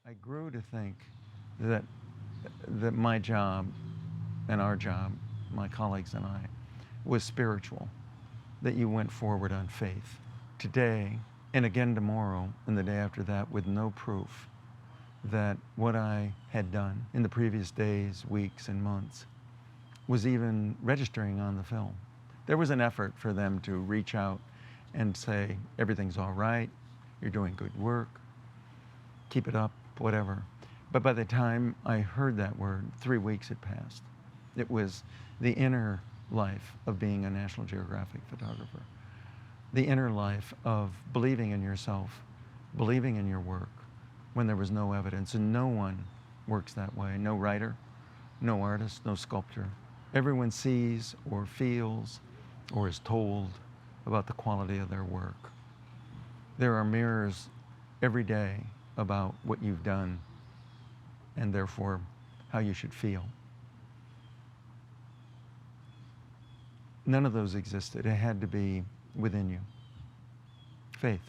I grew to think that, that my job and our job, my colleagues and I, was spiritual, that you went forward on faith. Today, and again tomorrow, and the day after that, with no proof that what I had done in the previous days, weeks, and months was even registering on the film. There was an effort for them to reach out and say, everything's all right, you're doing good work, keep it up, whatever. But by the time I heard that word, 3 weeks had passed. It was the inner life of being a National Geographic photographer, the inner life of believing in yourself, believing in your work when there was no evidence, and no one works that way. No writer, no artist, no sculptor. Everyone sees or feels or is told about the quality of their work. There are mirrors every day about what you've done and therefore how you should feel. None of those existed. It had to be within you. Faith.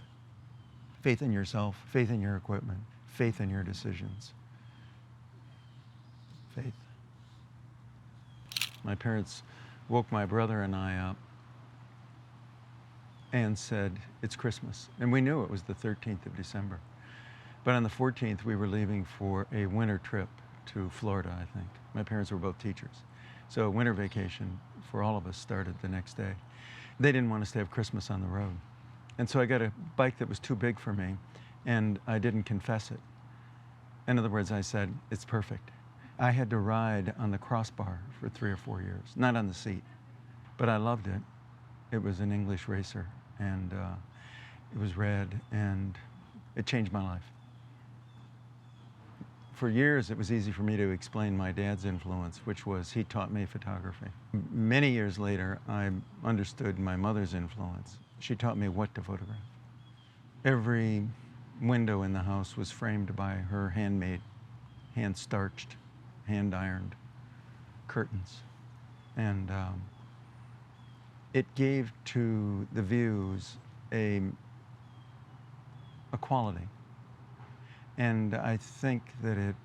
Faith in yourself, faith in your equipment, faith in your decisions. Faith. My parents woke my brother and I up and said, it's Christmas. And we knew it was the 13th of December. But on the 14th, we were leaving for a winter trip to Florida, I think. My parents were both teachers. So winter vacation for all of us started the next day. They didn't want us to have Christmas on the road. And so I got a bike that was too big for me, and I didn't confess it. In other words, I said, it's perfect. I had to ride on the crossbar for 3 or 4 years, not on the seat, but I loved it. It was an English racer, and it was red, and it changed my life. For years, it was easy for me to explain my dad's influence, which was he taught me photography. Many years later, I understood my mother's influence. She taught me what to photograph. Every window in the house was framed by her handmade, hand-starched, hand-ironed curtains. And it gave to the views a quality. And I think that it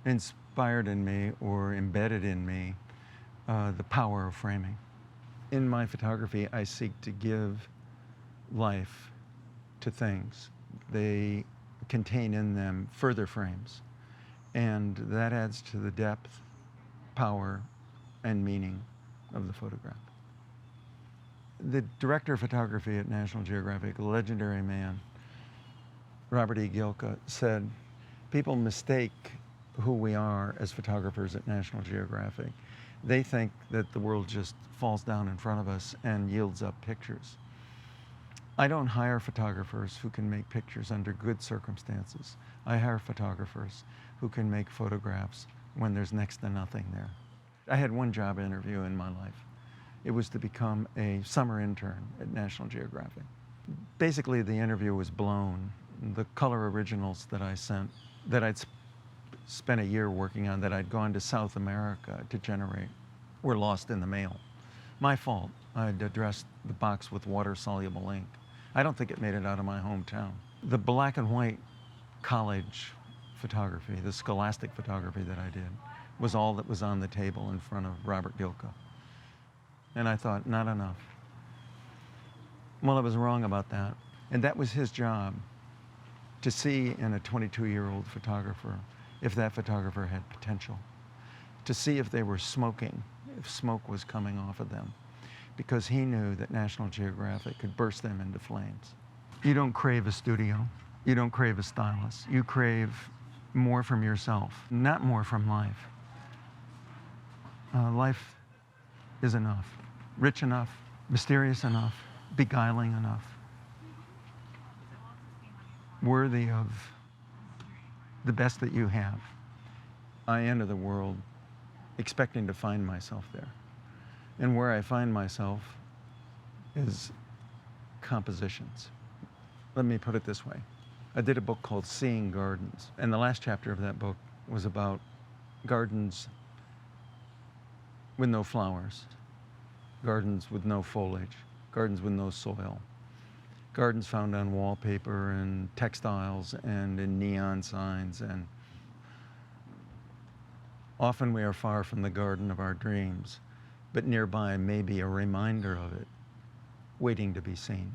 inspired in me or embedded in me the power of framing. In my photography, I seek to give life to things. They contain in them further frames. And that adds to the depth, power, and meaning of the photograph. The director of photography at National Geographic, a legendary man, Robert E. Gilka, said, people mistake who we are as photographers at National Geographic. They think that the world just falls down in front of us and yields up pictures. I don't hire photographers who can make pictures under good circumstances. I hire photographers who can make photographs when there's next to nothing there. I had one job interview in my life. It was to become a summer intern at National Geographic. Basically, the interview was blown. The color originals that I sent, that I'd spent a year working on, that I'd gone to South America to generate, were lost in the mail. My fault. I'd addressed the box with water-soluble ink. I don't think it made it out of my hometown. The black and white college photography, the scholastic photography that I did, was all that was on the table in front of Robert Gilka. And I thought, not enough. Well, I was wrong about that. And that was his job, to see in a 22-year-old photographer if that photographer had potential, to see if they were smoking, if smoke was coming off of them, because he knew that National Geographic could burst them into flames. You don't crave a studio. You don't crave a stylist. You crave more from yourself, not more from life. Life is enough, rich enough, mysterious enough, beguiling enough, worthy of the best that you have. I enter the world expecting to find myself there. And where I find myself is compositions. Let me put it this way. I did a book called Seeing Gardens, and the last chapter of that book was about gardens with no flowers, gardens with no foliage, gardens with no soil, Gardens found on wallpaper and textiles and in neon signs, and often we are far from the garden of our dreams, but nearby may be a reminder of it, waiting to be seen.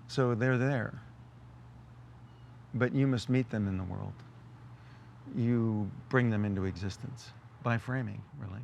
So they're there, but you must meet them in the world. You bring them into existence by framing, really.